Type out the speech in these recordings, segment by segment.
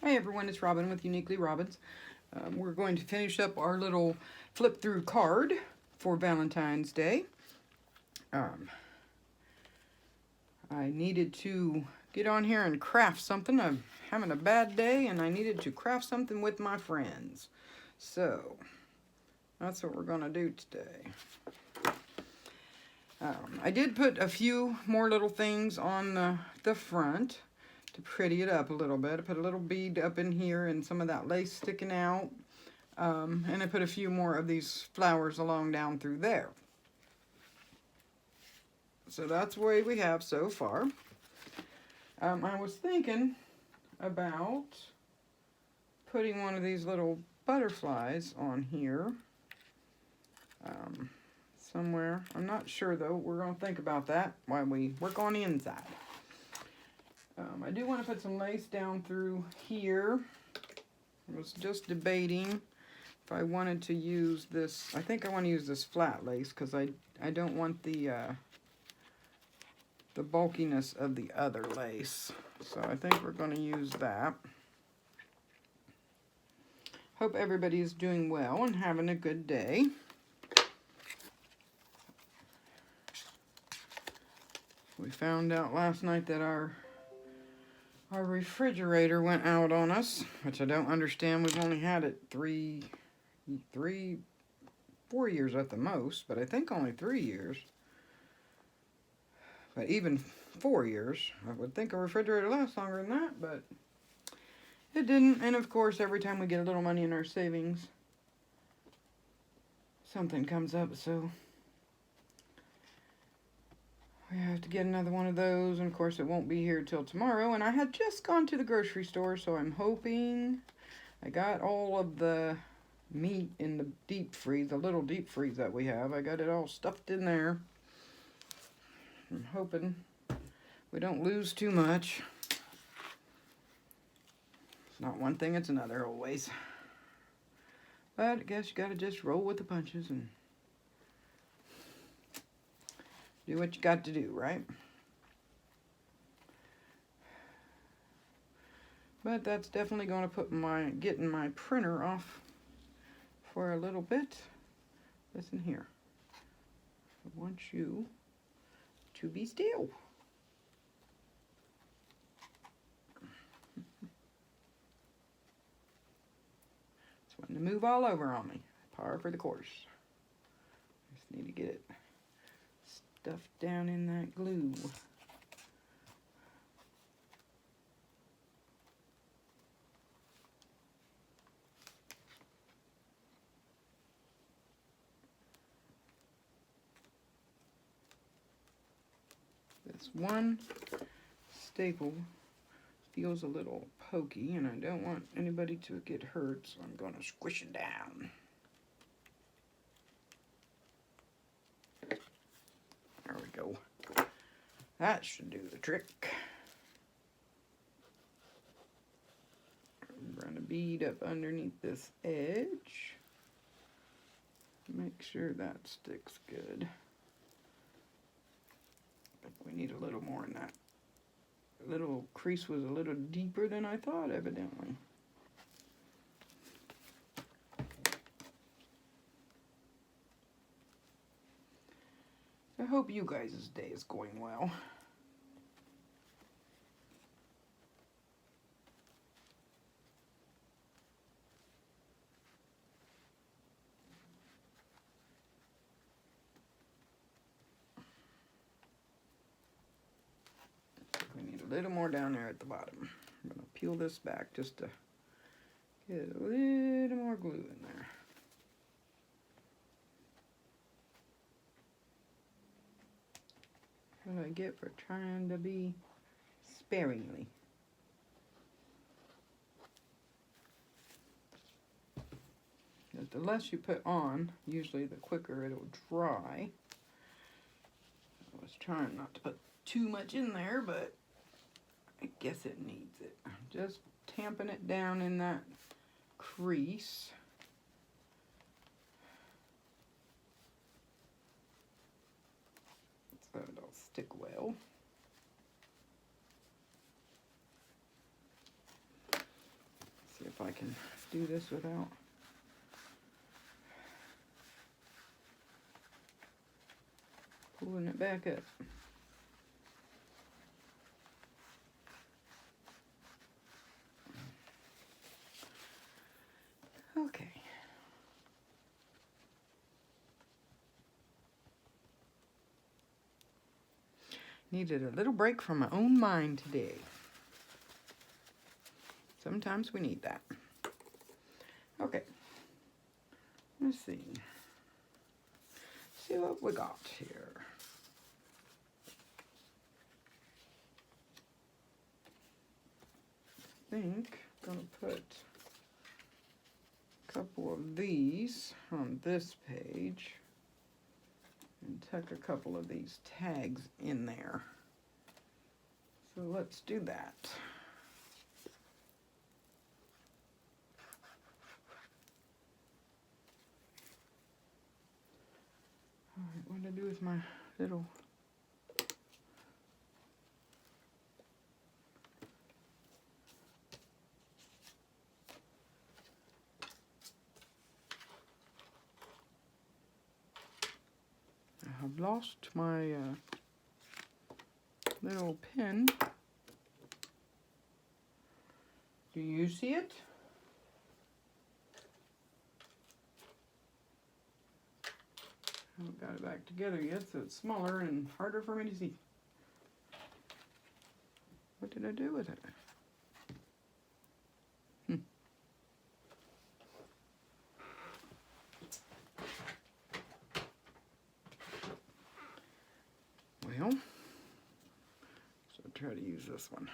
Hey everyone, it's Robin with Uniquelyrobins. We're going to finish up our little flip through card for Valentine's Day. I needed to get on here and craft something. I'm having a bad day and I needed to craft something with my friends. So, that's what we're going to do today. I did put a few more little things on the front to pretty it up a little bit. I put a little bead up in here and some of that lace sticking out. And I put a few more of these flowers along down through there. So that's the way we have so far. I was thinking about putting one of these little butterflies on here somewhere. I'm not sure though. We're going to think about that while we work on the inside. I do want to put some lace down through here. I was just debating if I wanted to use this. I think I want to use this flat lace because I don't want the bulkiness of the other lace. So I think we're going to use that. Hope everybody's doing well and having a good day. We found out last night that our refrigerator went out on us, which I don't understand. We've only had it 4 years at the most, but I think only 3 years. But even 4 years, I would think a refrigerator lasts longer than that, but it didn't. And of course, every time we get a little money in our savings, something comes up, so we have to get another one of those, and of course it won't be here till tomorrow. And I had just gone to the grocery store, so I'm hoping I got all of the meat in the deep freeze, the little deep freeze that we have. I got it all stuffed in there. I'm hoping we don't lose too much. It's not one thing, it's another always. But I guess you gotta just roll with the punches and do what you got to do, right? But that's definitely going to put getting my printer off for a little bit. Listen here. I want you to be still. It's wanting to move all over on me. Par for the course. Just need to get it stuffed down in that glue. This one staple feels a little pokey and I don't want anybody to get hurt, so I'm going to squish it down. There we go. That should do the trick. Run a bead up underneath this edge. Make sure that sticks good. I think we need a little more in that. The little crease was a little deeper than I thought, evidently. I hope you guys' day is going well. We need a little more down there at the bottom. I'm going to peel this back just to get a little more glue in there. What I get for trying to be sparingly. But the less you put on, usually the quicker it'll dry. I was trying not to put too much in there, but I guess it needs it. I'm just tamping it down in that crease. So it'll stick well. if I can do this without pulling it back up. Okay. Needed a little break from my own mind today. Sometimes we need that. Okay. Let's see. See what we got here. I think I'm going to put a couple of these on this page and tuck a couple of these tags in there. So let's do that. All right, what do I do with my little I've lost my little pin. Do you see it? I haven't got it back together yet, so it's smaller and harder for me to see. What did I do with it? Well, so try to use this one.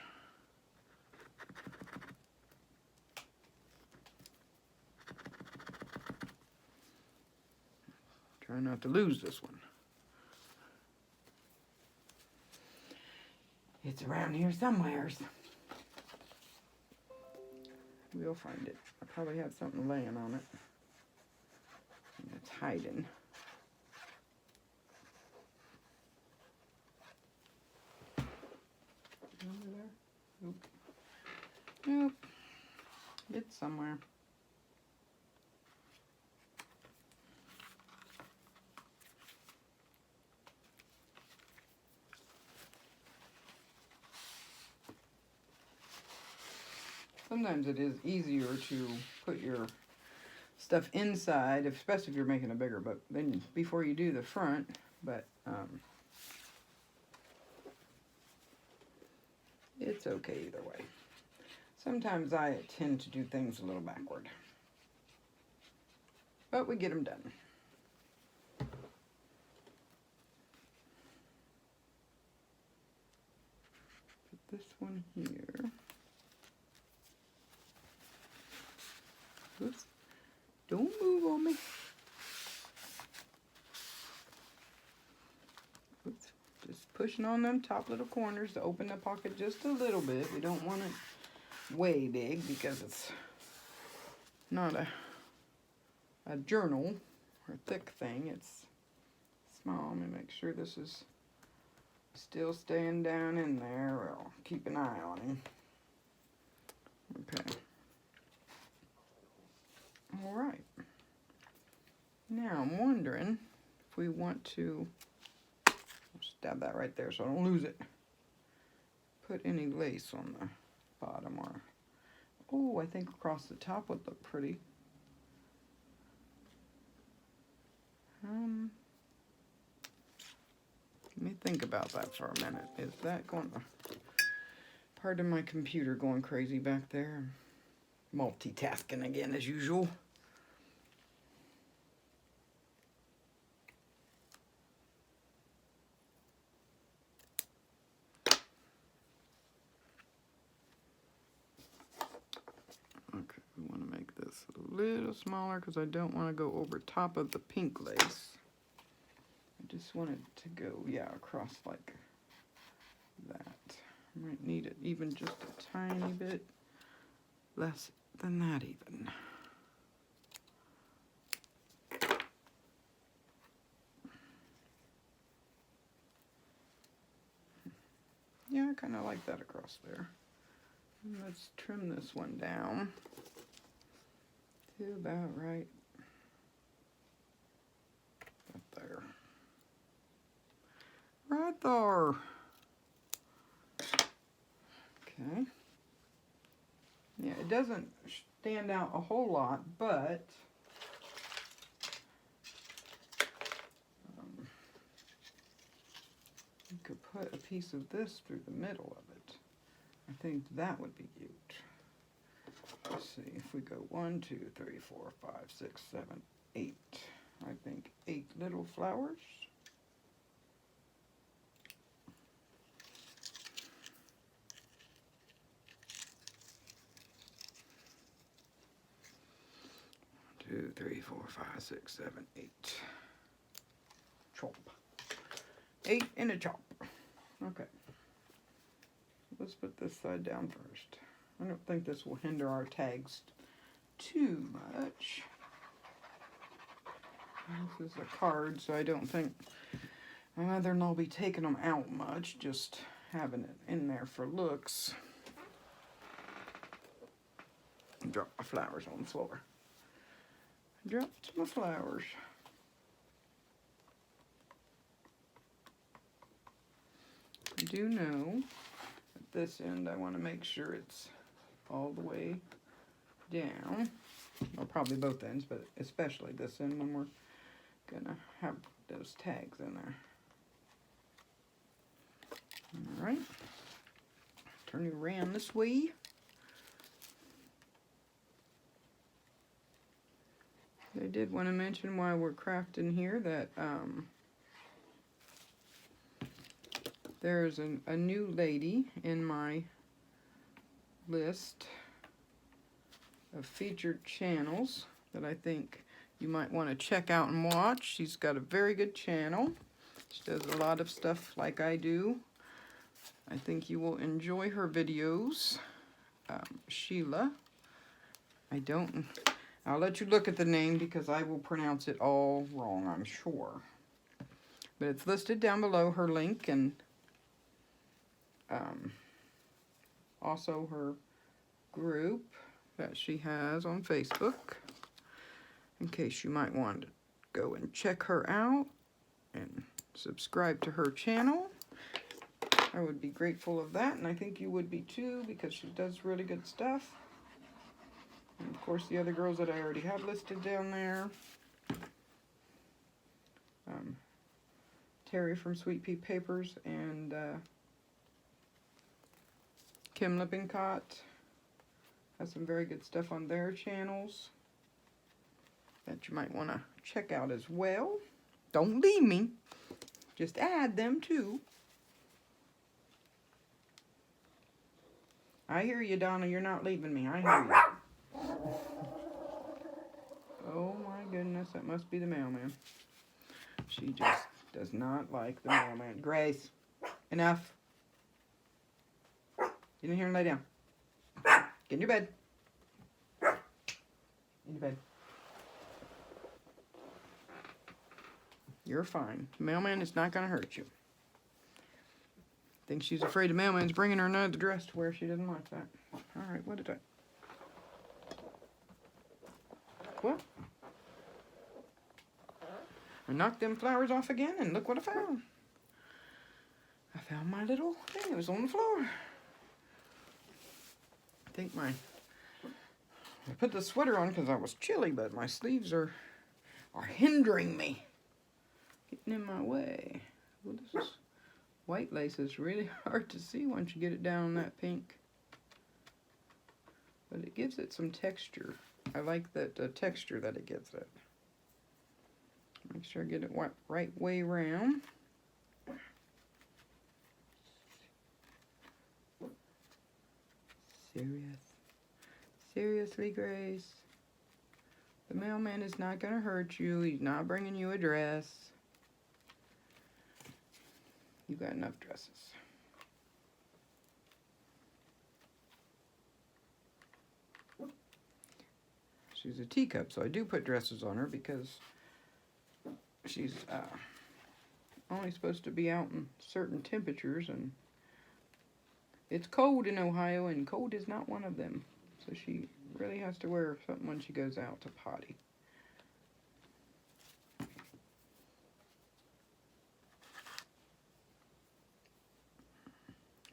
Try not to lose this one. It's around here somewheres. We'll find it. I probably have something laying on it. And it's hiding. Over there? Nope. Nope. It's somewhere. Sometimes it is easier to put your stuff inside, especially if you're making a bigger book, then before you do the front, but it's okay either way. Sometimes I tend to do things a little backward, but we get them done. Put this one here. Oops. Don't move on me. Oops. Just pushing on them top little corners to open the pocket just a little bit. We don't want it way big because it's not a journal or thick thing. It's small. Let me make sure this is still staying down in there. I'll keep an eye on him. Okay. All right. Now I'm wondering if we want to stab that right there so I don't lose it. Put any lace on the bottom or, oh, I think across the top would look pretty. Let me think about that for a minute. Is that going to, pardon my computer going crazy back there. Multitasking again as usual. Okay, we want to make this a little smaller because I don't want to go over top of the pink lace. I just want it to go, yeah, across like that. I might need it even just a tiny bit less than that even. Yeah, I kind of like that across there. And let's trim this one down. Feel about right up there. Right there. Okay. Yeah, it doesn't stand out a whole lot, but you could put a piece of this through the middle of it. I think that would be cute. Let's see, if we go 1, 2, 3, 4, 5, 6, 7, 8. I think 8 little flowers. Two, 3, 4, 5, 6, 7, 8. Chop. 8 in a chop. Okay. Let's put this side down first. I don't think this will hinder our tags too much. This is a card, so I don't think either and I'll be taking them out much, just having it in there for looks. Drop my flowers on the floor. Dropped my flowers. I do know at this end I want to make sure it's all the way down. Well, probably both ends, but especially this end when we're gonna have those tags in there. Alright. Turn you around this way. I did want to mention while we're crafting here that there's a new lady in my list of featured channels that I think you might want to check out and watch. She's got a very good channel. She does a lot of stuff like I do. I think you will enjoy her videos. Sheila. I'll let you look at the name because I will pronounce it all wrong, I'm sure. But it's listed down below, her link, and also her group that she has on Facebook, in case you might want to go and check her out and subscribe to her channel. I would be grateful of that, and I think you would be too, because she does really good stuff. And of course the other girls that I already have listed down there. Terri from Sweet Pea Papers and Kim Lippincott has some very good stuff on their channels that you might want to check out as well. Don't leave me. Just add them too. I hear you, Donna. You're not leaving me. I hear you. Oh my goodness, that must be the mailman. She just does not like the mailman. Grace, enough. Get in here and lay down. Get in your bed. In your bed. You're fine. The mailman is not going to hurt you. I think she's afraid the mailman's bringing her another dress to wear. She doesn't like that. Alright, what did I... What? I knocked them flowers off again, and look what I found. I found my little thing. It was on the floor. I think I put the sweater on because I was chilly, but my sleeves are hindering me. Getting in my way. Well, this is white lace is really hard to see once you get it down on that pink. But it gives it some texture. I like that texture that it gives it. Make sure I get it right way around. Seriously, Grace. The mailman is not going to hurt you. He's not bringing you a dress. You got enough dresses. She's a teacup, so I do put dresses on her because she's only supposed to be out in certain temperatures, and it's cold in Ohio, and cold is not one of them. So she really has to wear something when she goes out to potty.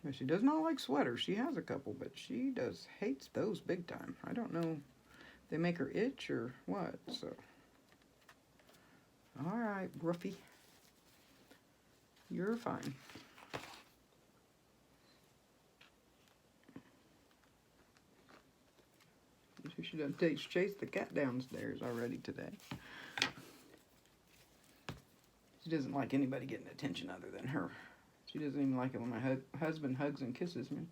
But she does not like sweaters. She has a couple, but she hates those big time. I don't know if they make her itch or what, so. Alright, Ruffy. You're fine. She done chased the cat downstairs already today. She doesn't like anybody getting attention other than her. She doesn't even like it when my husband hugs and kisses me.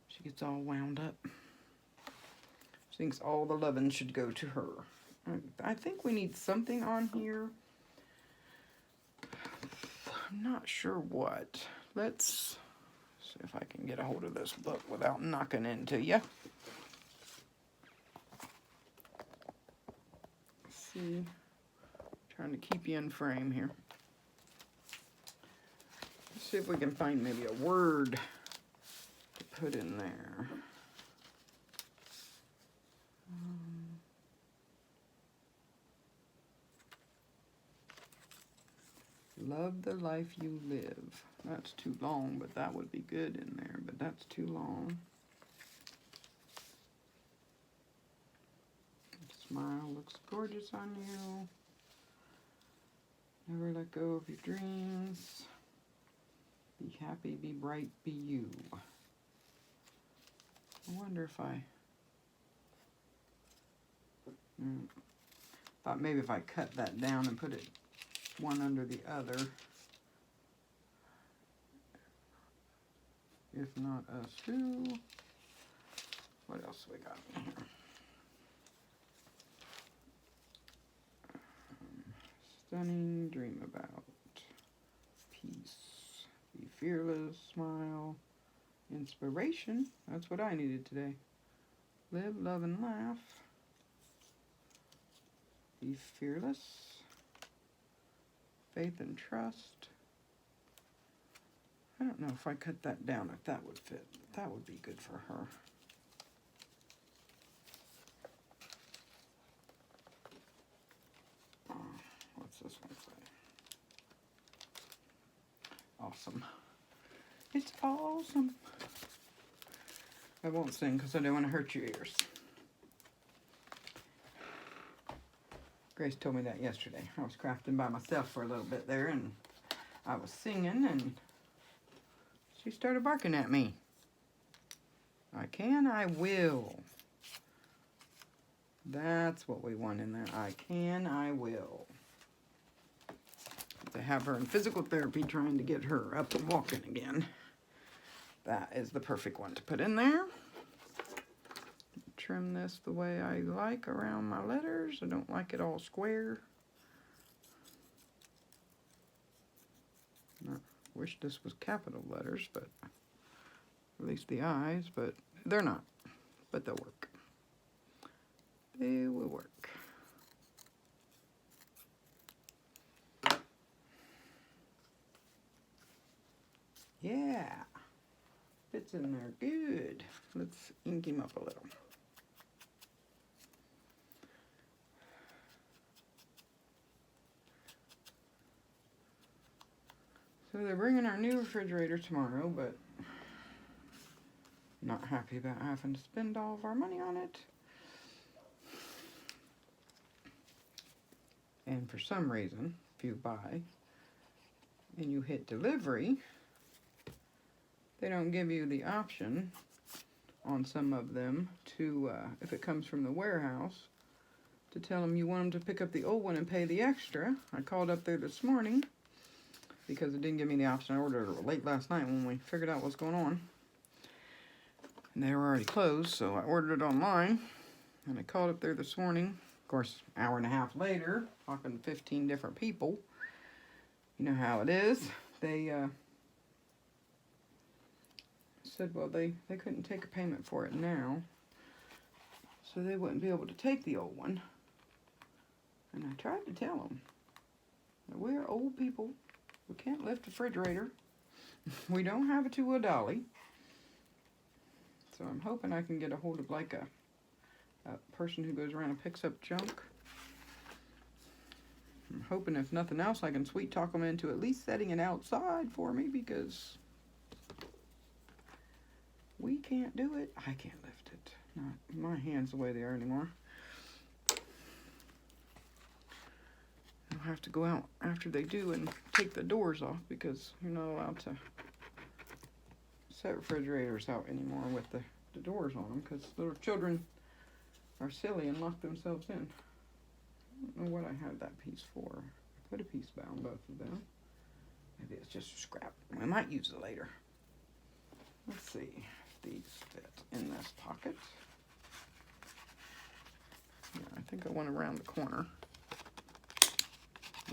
She gets all wound up. She thinks all the loving should go to her. I think we need something on here. I'm not sure what. Let's see if I can get a hold of this book without knocking into you. See, trying to keep you in frame here. Let's see if we can find maybe a word to put in there. Love the life you live. That's too long, but that would be good in there, but that's too long. Smile looks gorgeous on you. Never let go of your dreams. Be happy, be bright, be you. I wonder if I thought maybe if I cut that down and put it one under the other. If not us, who? What else we got in here? Stunning, dream about, peace, be fearless, smile, inspiration. That's what I needed today. Live, love, and laugh. Be fearless. Faith and trust. I don't know if I cut that down, if that would fit. That would be good for her. What's this one say? Awesome. It's awesome. I won't sing because I don't want to hurt your ears. Grace told me that yesterday. I was crafting by myself for a little bit there, and I was singing, and she started barking at me. I can, I will. That's what we want in there. I can, I will. To have her in physical therapy trying to get her up and walking again. That is the perfect one to put in there. Trim this the way I like around my letters. I don't like it all square. I wish this was capital letters, but at least the I's, but they're not. But they'll work. They will work. Yeah, fits in there good. Let's ink him up a little. So they're bringing our new refrigerator tomorrow, but not happy about having to spend all of our money on it. And for some reason, if you buy and you hit delivery, they don't give you the option on some of them to, if it comes from the warehouse, to tell them you want them to pick up the old one and pay the extra. I called up there this morning because it didn't give me the option. I ordered it late last night when we figured out what's going on. And they were already closed, so I ordered it online. And I called up there this morning. Of course, an hour and a half later, talking to 15 different people. You know how it is. They said, well, they couldn't take a payment for it now. So they wouldn't be able to take the old one. And I tried to tell them that we're old people. We can't lift a refrigerator. We don't have a two-wheel dolly. So I'm hoping I can get a hold of like a a person who goes around and picks up junk. I'm hoping if nothing else I can sweet talk them into at least setting it outside for me, because we can't do it. I can't lift it. Not my hands the way they are anymore. I'll have to go out after they do and take the doors off, because you're not allowed to set refrigerators out anymore with the doors on them, because little children are silly and lock themselves in. I don't know what I have that piece for. I could have piece bound both of them. Maybe it's just a scrap. I might use it later. Let's see if these fit in this pocket. Yeah, I think I went around the corner.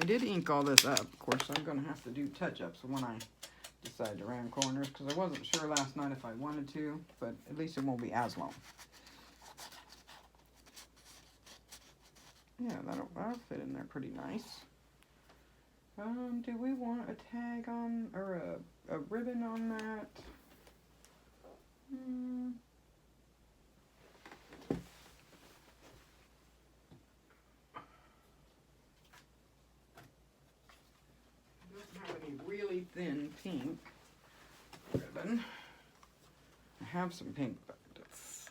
I did ink all this up. Of course, I'm going to have to do touch-ups when I decide to round corners, because I wasn't sure last night if I wanted to, but at least it won't be as long. Yeah, that'll fit in there pretty nice. Do we want a tag on, or a ribbon on that? Doesn't have any really thin pink ribbon. I have some pink, but it's,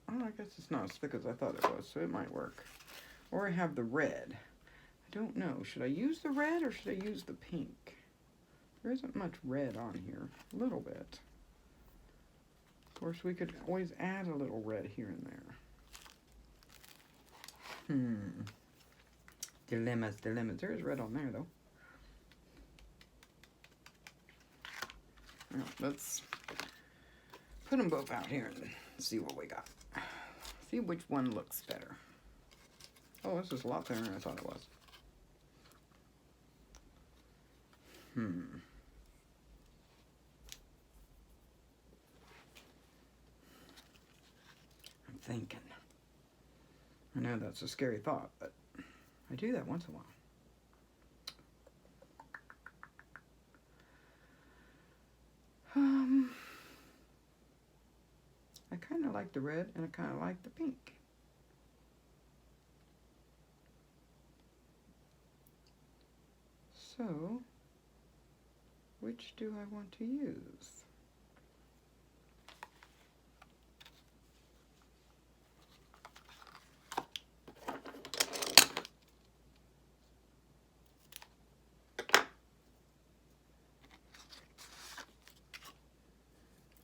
oh, I guess it's not as thick as I thought it was, so it might work. Or I have the red. I don't know. Should I use the red or should I use the pink? There isn't much red on here. A little bit. Of course, we could always add a little red here and there. Dilemmas, dilemmas. There is red on there, though. Well, let's put them both out here and see what we got. See which one looks better. Oh, this is a lot thinner than I thought it was. I'm thinking. I know that's a scary thought, but I do that once in a while. I kind of like the red and I kind of like the pink. So, which do I want to use?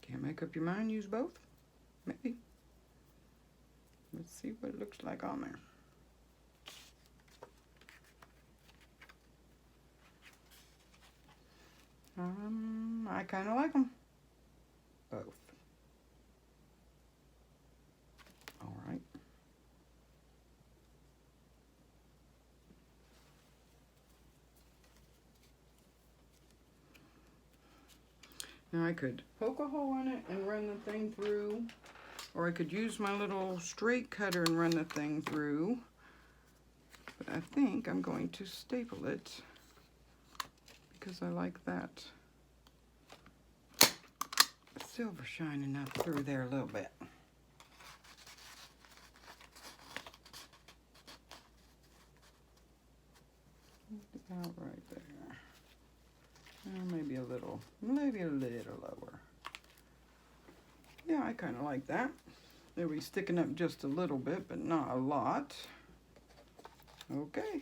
Can't make up your mind, use both? Maybe. Let's see what it looks like on there. I kind of like them. Both. All right. Now I could poke a hole in it and run the thing through, or I could use my little straight cutter and run the thing through. But I think I'm going to staple it because I like that silver shining up through there a little bit. About right there. Maybe a little lower. Yeah, I kind of like that. They'll be sticking up just a little bit, but not a lot. Okay.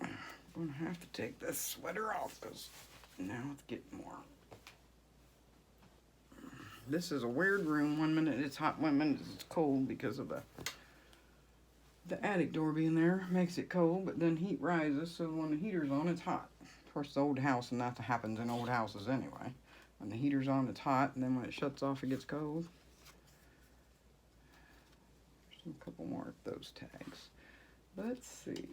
I'm gonna have to take this sweater off because now it's getting warm. This is a weird room. One minute it's hot, one minute it's cold because of the attic door being there makes it cold, but then heat rises, so when the heater's on, it's hot. Of course, the old house, and that happens in old houses anyway. When the heater's on, it's hot, and then when it shuts off, it gets cold. There's a couple more of those tags. Let's see.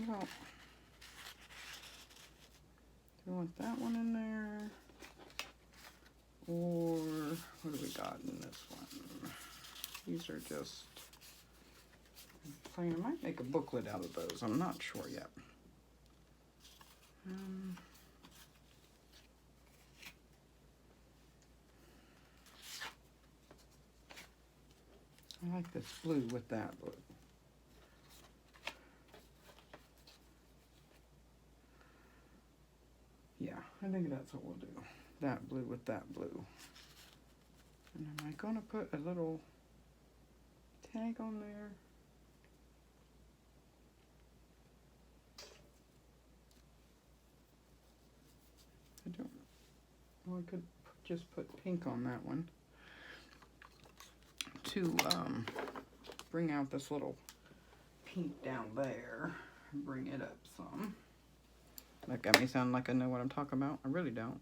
Well, do I want that one in there? Or what do we got in this one? These are just plain. I might make a booklet out of those. I'm not sure yet. like this blue with that blue. Yeah, I think that's what we'll do. That blue with that blue. And am I gonna put a little tag on there? I don't, well, I could just put pink on that one to bring out this little pink down there and bring it up some. That got me sounding like I know what I'm talking about. I really don't.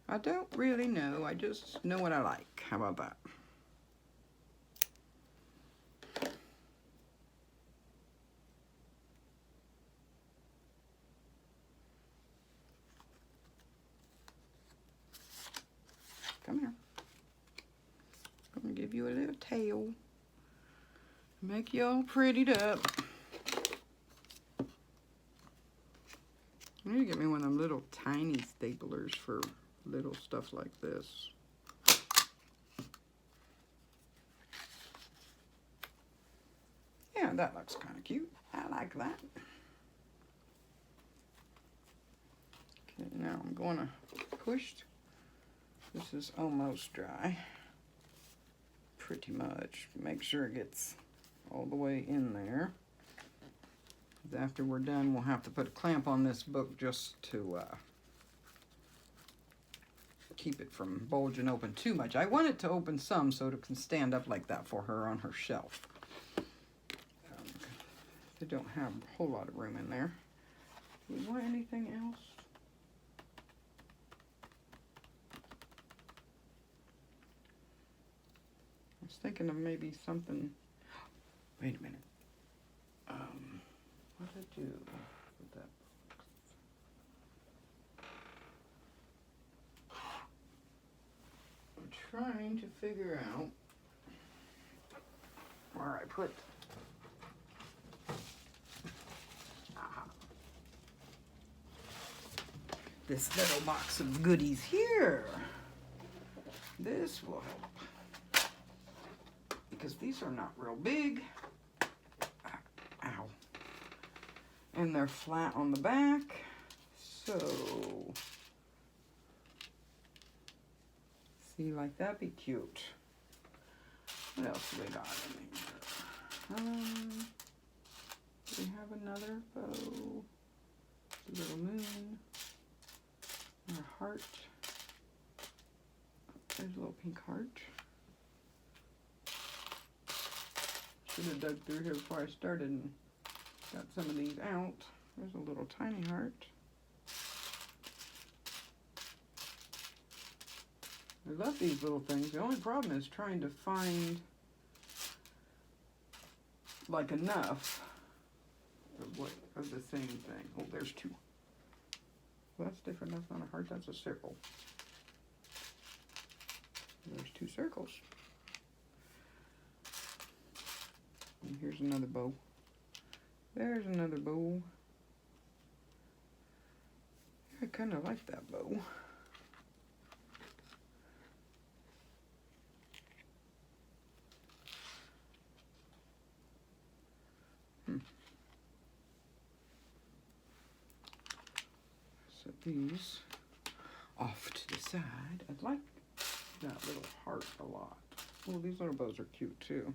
I don't really know. I just know what I like. How about that? Come here. I'm gonna give you a little tail. Make you all prettied up. I need to get me one of them little tiny staplers for little stuff like this. Yeah, that looks kind of cute. I like that. Okay, now I'm going to push. This is almost dry. Pretty much. Make sure it gets all the way in there. After we're done, we'll have to put a clamp on this book just to keep it from bulging open too much. I want it to open some so it can stand up like that for her on her shelf. They don't have a whole lot of room in there. Do you want anything else? I was thinking of maybe something. Wait a minute. What did I do with that? I'm trying to figure out where I put this little box of goodies here. This will help because these are not real big. Ow. And they're flat on the back. So, see, like that'd be cute. What else do we got in here? Do we have another bow? A little moon. And a heart. There's a little pink heart. Should have dug through here before I started and got some of these out. There's a little tiny heart. I love these little things. The only problem is trying to find like enough of the same thing. Oh, there's two. Well, that's different. That's not a heart, that's a circle. There's two circles. And here's another bow. There's another bow. I kind of like that bow. Set these off to the side. I like that little heart a lot. Well, these little bows are cute too.